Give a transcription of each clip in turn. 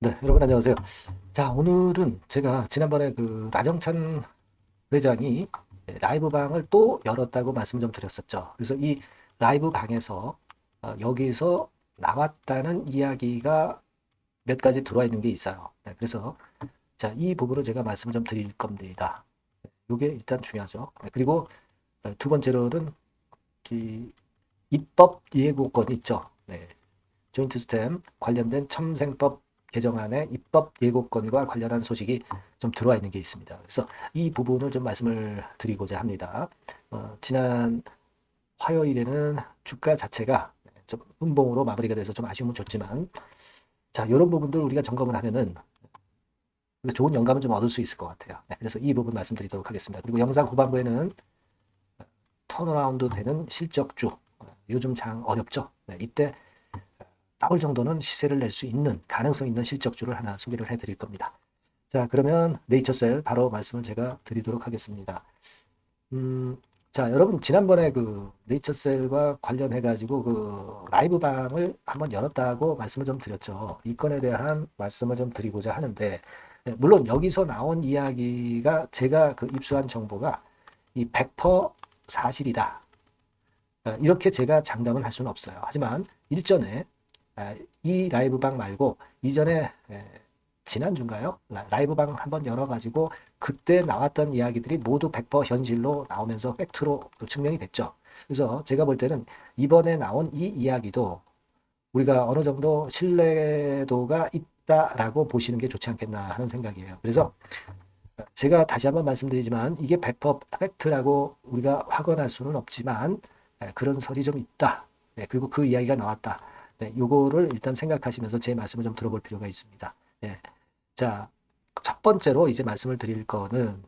네, 여러분 안녕하세요. 자, 오늘은 제가 지난번에 그 라정찬 회장이 라이브 방을 또 열었다고 말씀 좀 드렸었죠. 그래서 이 라이브 방에서 여기서 나왔다는 이야기가 몇 가지 들어와 있는 게 있어요. 네, 그래서 자, 이 부분을 제가 말씀을 좀 드릴 겁니다. 이게 일단 중요하죠. 네, 그리고 두 번째로는 이 입법 예고권 있죠. 네, 조인트 스템 관련된 첨생법 개정안의 입법 예고권과 관련한 소식이 좀 들어와 있는 게 있습니다. 그래서 이 부분을 좀 말씀을 드리고자 합니다. 지난 화요일에는 주가 자체가 좀 음봉으로 마무리가 돼서 좀 아쉬움은 좋지만, 자, 이런 부분들 우리가 점검을 하면은 좋은 영감을 좀 얻을 수 있을 것 같아요. 네, 그래서 이 부분 말씀드리도록 하겠습니다. 그리고 영상 후반부에는 턴어라운드 되는 실적주, 요즘 장 어렵죠. 네, 이때 나올 정도는 시세를 낼 수 있는 가능성 있는 실적주를 하나 소개를 해드릴 겁니다. 자, 그러면 네이처셀 바로 말씀을 제가 드리도록 하겠습니다. 음, 자, 여러분 지난번에 그 네이처셀과 관련해 가지고 그 라이브 방을 한번 열었다고 말씀을 좀 드렸죠. 이 건에 대한 말씀을 좀 드리고자 하는데, 네, 물론 여기서 나온 이야기가 제가 그 입수한 정보가 이 100% 사실이다. 이렇게 제가 장담을 할 수는 없어요. 하지만 일전에 이 라이브방 말고 이전에 지난주인가요? 라이브방 한번 열어가지고 그때 나왔던 이야기들이 모두 100% 현실로 나오면서 팩트로 증명이 됐죠. 그래서 제가 볼 때는 이번에 나온 이 이야기도 우리가 어느 정도 신뢰도가 있다라고 보시는 게 좋지 않겠나 하는 생각이에요. 그래서 제가 다시 한번 말씀드리지만 이게 100% 팩트라고 우리가 확언할 수는 없지만 그런 설이 좀 있다. 네, 그리고 그 이야기가 나왔다. 네, 요거를 일단 생각하시면서 제 말씀을 좀 들어볼 필요가 있습니다. 네, 자, 첫 번째로 이제 말씀을 드릴 거는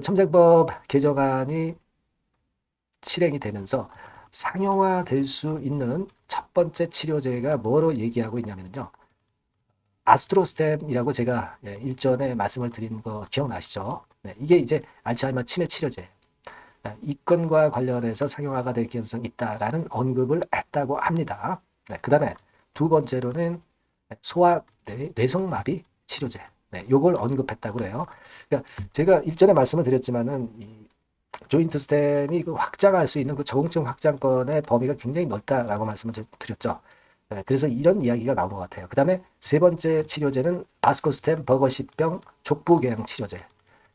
첨생법 개정안이 실행이 되면서 상용화될 수 있는 첫 번째 치료제가 뭐로 얘기하고 있냐면요. 아스트로스템이라고 제가 일전에 말씀을 드린 거 기억나시죠? 네, 이게 이제 알츠하이머 치매 치료제. 이 건과 관련해서 상용화가 될 가능성이 있다라는 언급을 했다고 합니다. 네, 그 다음에 두 번째로는 소아 뇌성마비 치료제. 네, 요걸 언급했다고 그래요. 그러니까 제가 일전에 말씀을 드렸지만은 이 조인트 스템이 그 확장할 수 있는 그 적응증 확장권의 범위가 굉장히 넓다라고 말씀을 드렸죠. 네, 그래서 이런 이야기가 나온 것 같아요. 그 다음에 세 번째 치료제는 바스코스템 버거시병 족부궤양 치료제.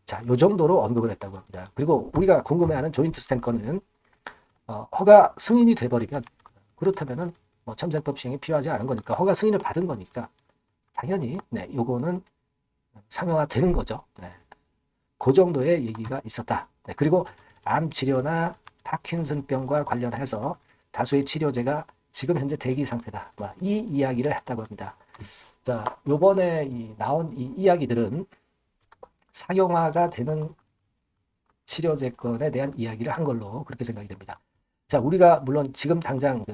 자, 요 정도로 언급을 했다고 합니다. 그리고 우리가 궁금해하는 조인트 스템 건은 허가 승인이 돼버리면 그렇다면은 뭐 첨세법 시행이 필요하지 않은 거니까 허가 승인을 받은 거니까 당연히 네, 요거는 상용화 되는 거죠. 네, 그 정도의 얘기가 있었다. 네, 그리고 암 치료나 파킨슨병과 관련해서 다수의 치료제가 지금 현재 대기 상태다. 이 이야기를 했다고 합니다. 자, 요번에 나온 이 이야기들은 상용화가 되는 치료제건에 대한 이야기를 한 걸로 그렇게 생각이 됩니다. 자, 우리가 물론 지금 당장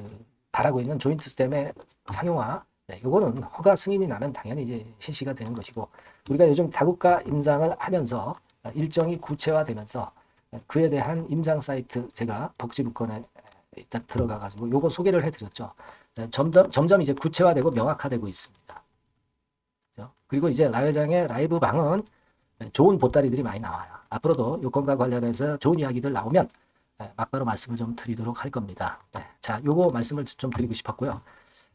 바라고 있는 조인트 스템의 상용화, 네, 이거는 허가 승인이 나면 당연히 이제 실시가 되는 것이고, 우리가 요즘 다국가 임상을 하면서 일정이 구체화되면서 그에 대한 임상 사이트 제가 복지부건에 일단 들어가가지고 요거 소개를 해드렸죠. 점점 이제 구체화되고 명확화되고 있습니다. 그죠? 그리고 이제 라 회장의 라이브 방은 좋은 보따리들이 많이 나와요. 앞으로도 요건과 관련해서 좋은 이야기들 나오면 막바로 말씀을 좀 드리도록 할 겁니다. 네. 자, 요거 말씀을 좀 드리고 싶었고요.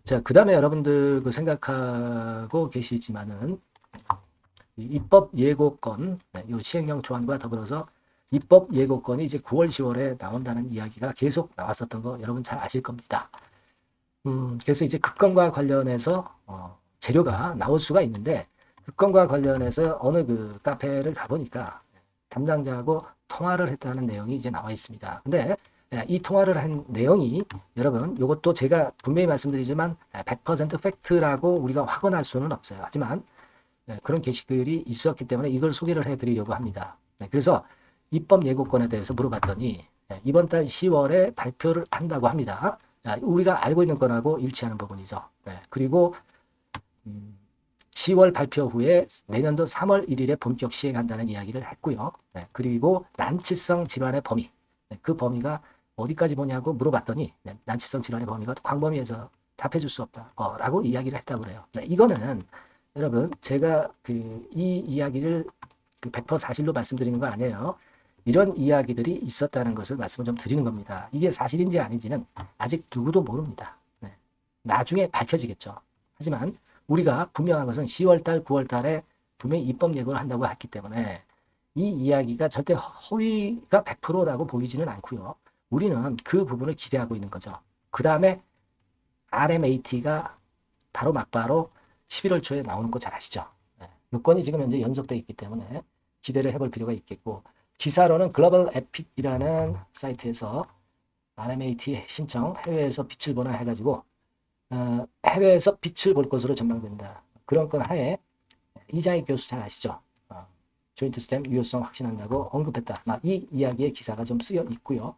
자, 그 다음에 여러분들 그 생각하고 계시지만은 입법 예고권, 네, 요 시행령 조항과 더불어서 입법 예고권이 이제 9월, 10월에 나온다는 이야기가 계속 나왔었던 거 여러분 잘 아실 겁니다. 그래서 이제 특검과 관련해서 재료가 나올 수가 있는데 특검과 관련해서 어느 그 카페를 가보니까 담당자하고 통화를 했다는 내용이 이제 나와 있습니다. 근데 이 통화를 한 내용이 여러분 이것도 제가 분명히 말씀드리지만 100% 팩트라고 우리가 확언할 수는 없어요. 하지만 그런 게시글이 있었기 때문에 이걸 소개를 해드리려고 합니다. 그래서 입법 예고권에 대해서 물어봤더니 이번 달 10월에 발표를 한다고 합니다. 우리가 알고 있는 건하고 일치하는 부분이죠. 그리고 10월 발표 후에 내년도 3월 1일에 본격 시행한다는 이야기를 했고요. 그리고 난치성 질환의 범위, 그 범위가 어디까지 보냐고 물어봤더니 난치성 질환의 범위가 광범위해서 답해줄 수 없다 라고 이야기를 했다고 그래요. 이거는 여러분, 제가 이 이야기를 100% 사실로 말씀드리는 거 아니에요. 이런 이야기들이 있었다는 것을 말씀을 좀 드리는 겁니다. 이게 사실인지 아닌지는 아직 누구도 모릅니다. 네. 나중에 밝혀지겠죠. 하지만 우리가 분명한 것은 10월달, 9월달에 분명히 입법 예고를 한다고 했기 때문에 이 이야기가 절대 허위가 100%라고 보이지는 않고요. 우리는 그 부분을 기대하고 있는 거죠. 그 다음에 RMAT가 바로 막바로 11월 초에 나오는 거 잘 아시죠? 네. 요건이 지금 현재 연속되어 있기 때문에 기대를 해볼 필요가 있겠고, 기사로는 글로벌 에픽이라는 사이트에서 RMAT 신청 해외에서 빛을 보나 해가지고 해외에서 빛을 볼 것으로 전망된다. 그런 건 하에 이장희 교수 잘 아시죠? 조인트 스템 유효성 확신한다고 언급했다. 이 이야기의 기사가 좀 쓰여 있고요.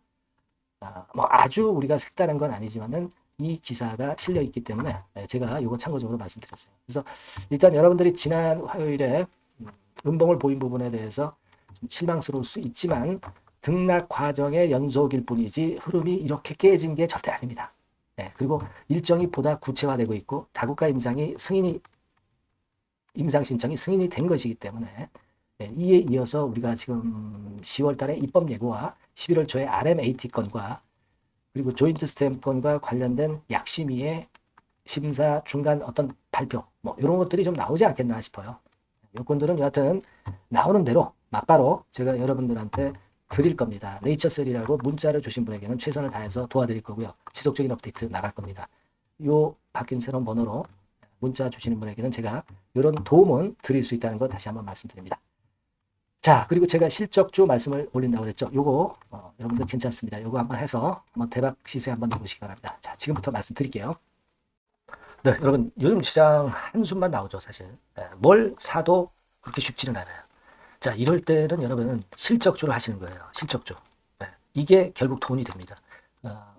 뭐 아주 우리가 색다른 건 아니지만은 이 기사가 실려 있기 때문에 제가 이거 참고적으로 말씀드렸어요. 그래서 일단 여러분들이 지난 화요일에 음봉을 보인 부분에 대해서 좀 실망스러울 수 있지만 등락 과정의 연속일 뿐이지 흐름이 이렇게 깨진 게 절대 아닙니다. 그리고 일정이 보다 구체화되고 있고 다국가 임상 신청이 승인이 된 것이기 때문에 이에 이어서 우리가 지금 10월 달에 입법 예고와 11월 초에 RMAT 건과 그리고 조인트 스탬프 건과 관련된 약심위의 심사 중간 어떤 발표 뭐 이런 것들이 좀 나오지 않겠나 싶어요. 요건들은 여하튼 나오는 대로 막바로 제가 여러분들한테 드릴 겁니다. 네이처셀이라고 문자를 주신 분에게는 최선을 다해서 도와드릴 거고요. 지속적인 업데이트 나갈 겁니다. 요 바뀐 새로운 번호로 문자 주시는 분에게는 제가 이런 도움은 드릴 수 있다는 거 다시 한번 말씀드립니다. 자, 그리고 제가 실적주 말씀을 올린다고 그랬죠. 요거 여러분들 괜찮습니다. 요거 한번 해서 한번 대박 시세 한번 넣어보시기 바랍니다. 자, 지금부터 말씀드릴게요. 네, 여러분 요즘 시장 한숨만 나오죠, 사실. 뭘 사도 그렇게 쉽지는 않아요. 자, 이럴 때는 여러분 실적주를 하시는 거예요. 실적주. 이게 결국 돈이 됩니다.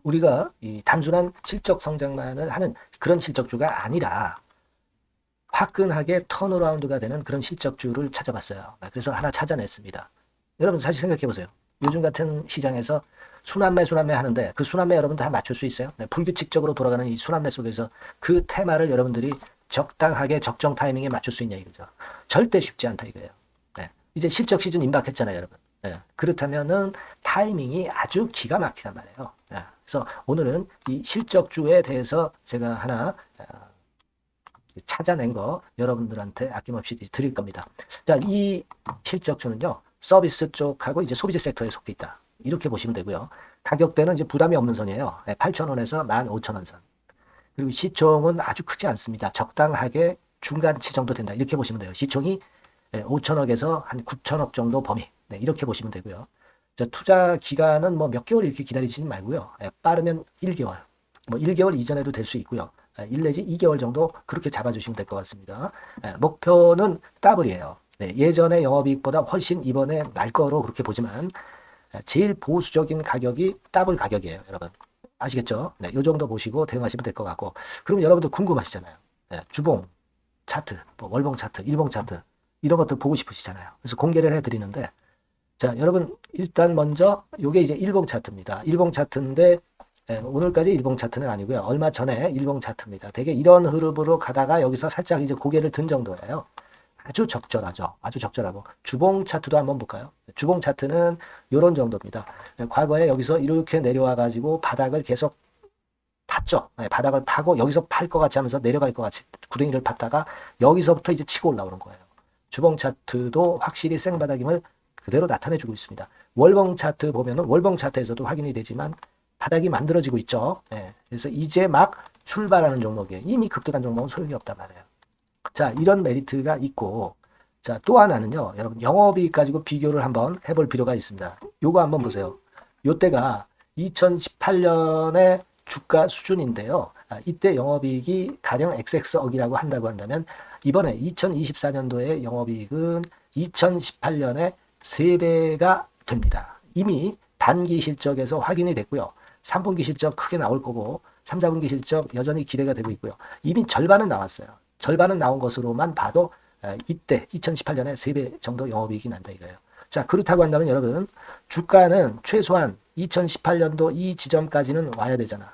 우리가 이 단순한 실적 성장만을 하는 그런 실적주가 아니라 화끈하게 턴어라운드가 되는 그런 실적주를 찾아봤어요. 그래서 하나 찾아냈습니다. 여러분 사실 생각해 보세요. 요즘 같은 시장에서 순환매 하는데 그 순환매 여러분 다 맞출 수 있어요? 불규칙적으로 돌아가는 이 순환매 속에서 그 테마를 여러분들이 적당하게 적정 타이밍에 맞출 수 있냐 이거죠. 절대 쉽지 않다 이거예요. 이제 실적 시즌 임박했잖아요, 여러분. 그렇다면은 타이밍이 아주 기가 막히단 말이에요. 그래서 오늘은 이 실적주에 대해서 제가 하나 찾아낸 거 여러분들한테 아낌없이 드릴 겁니다. 자, 이 실적주는요, 서비스 쪽하고 이제 소비재 섹터에 속해 있다. 이렇게 보시면 되고요. 가격대는 이제 부담이 없는 선이에요. 8,000원에서 15,000원 선. 그리고 시총은 아주 크지 않습니다. 적당하게 중간치 정도 된다. 이렇게 보시면 돼요. 시총이 5천억에서 한 9천억 정도 범위. 이렇게 보시면 되고요. 자, 투자 기간은 뭐 몇 개월 이렇게 기다리지 말고요. 빠르면 1개월. 뭐 1개월 이전에도 될 수 있고요. 1 내지 2개월 정도 그렇게 잡아주시면 될 것 같습니다. 목표는 더블이에요. 예전의 영업이익보다 훨씬 이번에 날 거로 그렇게 보지만 제일 보수적인 가격이 더블 가격이에요. 여러분 아시겠죠? 이 정도 보시고 대응하시면 될 것 같고, 그럼 여러분들 궁금하시잖아요. 주봉 차트, 뭐 월봉 차트, 일봉 차트 이런 것들 보고 싶으시잖아요. 그래서 공개를 해드리는데, 자, 여러분 일단 먼저 요게 이제 일봉 차트입니다. 일봉 차트인데 오늘까지 일봉 차트는 아니고요. 얼마 전에 일봉 차트입니다. 되게 이런 흐름으로 가다가 여기서 살짝 이제 고개를 든 정도예요. 아주 적절하죠. 아주 적절하고. 주봉 차트도 한번 볼까요? 주봉 차트는 이런 정도입니다. 과거에 여기서 이렇게 내려와 가지고 바닥을 계속 팠죠. 바닥을 파고 여기서 팔 것 같이 하면서 내려갈 것 같이 구덩이를 팠다가 여기서부터 이제 치고 올라오는 거예요. 주봉 차트도 확실히 생바닥임을 그대로 나타내주고 있습니다. 월봉 차트 보면은 월봉 차트에서도 확인이 되지만 바닥이 만들어지고 있죠. 그래서 이제 막 출발하는 종목이에요. 이미 급등한 종목은 소용이 없단 말이에요. 자, 이런 메리트가 있고, 자, 또 하나는요, 여러분 영업이익 가지고 비교를 한번 해볼 필요가 있습니다. 요거 한번 보세요. 요때가 2018년의 주가 수준인데요. 이때 영업이익이 가령 XX억이라고 한다고 한다면 이번에 2024년도의 영업이익은 2018년에 3배가 됩니다. 이미 단기 실적에서 확인이 됐고요. 3분기 실적 크게 나올 거고 3, 4분기 실적 여전히 기대가 되고 있고요. 이미 절반은 나왔어요. 절반은 나온 것으로만 봐도 이때 2018년에 3배 정도 영업이익이 난다 이거예요. 자, 그렇다고 한다면 여러분 주가는 최소한 2018년도 이 지점까지는 와야 되잖아.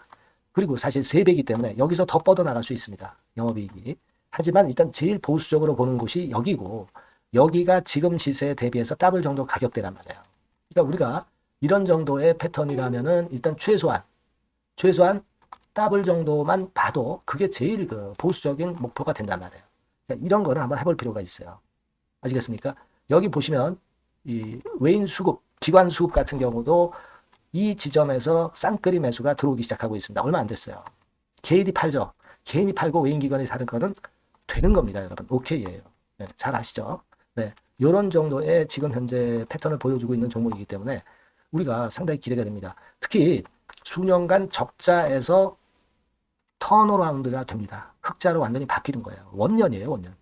그리고 사실 3배이기 때문에 여기서 더 뻗어나갈 수 있습니다. 영업이익이. 하지만 일단 제일 보수적으로 보는 곳이 여기고 여기가 지금 시세에 대비해서 더블 정도 가격대란 말이에요. 그러니까 우리가 이런 정도의 패턴이라면은 일단 최소한 더블 정도만 봐도 그게 제일 그 보수적인 목표가 된단 말이에요. 그러니까 이런 거를 한번 해볼 필요가 있어요. 아시겠습니까? 여기 보시면 이 외인 수급, 기관 수급 같은 경우도 이 지점에서 쌍끌이 매수가 들어오기 시작하고 있습니다. 얼마 안 됐어요. 개인이 팔죠. 개인이 팔고 외인 기관이 사는 거는 되는 겁니다, 여러분. 오케이예요. 네, 잘 아시죠? 네, 이런 정도의 지금 현재 패턴을 보여주고 있는 종목이기 때문에 우리가 상당히 기대가 됩니다. 특히 수년간 적자에서 턴어라운드가 됩니다. 흑자로 완전히 바뀌는 거예요. 원년이에요, 원년.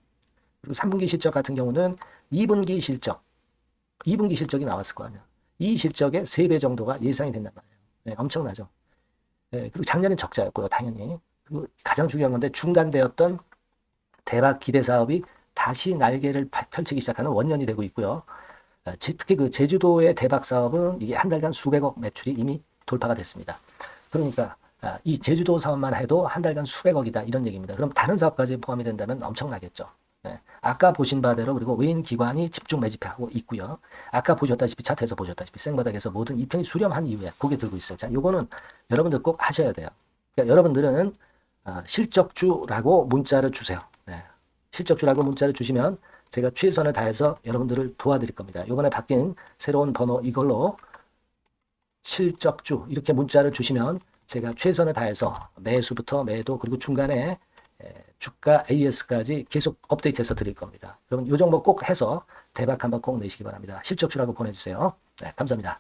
그리고 3분기 실적 같은 경우는 2분기 실적이 나왔을 거 아니야. 이 실적의 3배 정도가 예상이 된단 말이에요. 네, 엄청나죠. 네, 그리고 작년엔 적자였고요, 당연히. 그리고 가장 중요한 건데 중단되었던 대박 기대 사업이 다시 날개를 펼치기 시작하는 원년이 되고 있고요. 특히 그 제주도의 대박 사업은 이게 한 달간 수백억 매출이 이미 돌파가 됐습니다. 그러니까 이 제주도 사업만 해도 한 달간 수백억이다 이런 얘기입니다. 그럼 다른 사업까지 포함이 된다면 엄청나겠죠. 네. 아까 보신 바대로 그리고 외인 기관이 집중 매집하고 있고요. 아까 보셨다시피 차트에서 보셨다시피 생바닥에서 모든 이평이 수렴한 이후에 고개 들고 있어요. 자, 요거는 여러분들 꼭 하셔야 돼요. 그러니까 여러분들은 실적주라고 문자를 주세요. 네. 실적주라고 문자를 주시면 제가 최선을 다해서 여러분들을 도와드릴 겁니다. 이번에 바뀐 새로운 번호 이걸로 실적주 이렇게 문자를 주시면 제가 최선을 다해서 매수부터 매도 그리고 중간에 주가 AS까지 계속 업데이트해서 드릴 겁니다. 여러분 이 종목 꼭 해서 대박 한번 꼭 내시기 바랍니다. 실적주라고 보내주세요. 네, 감사합니다.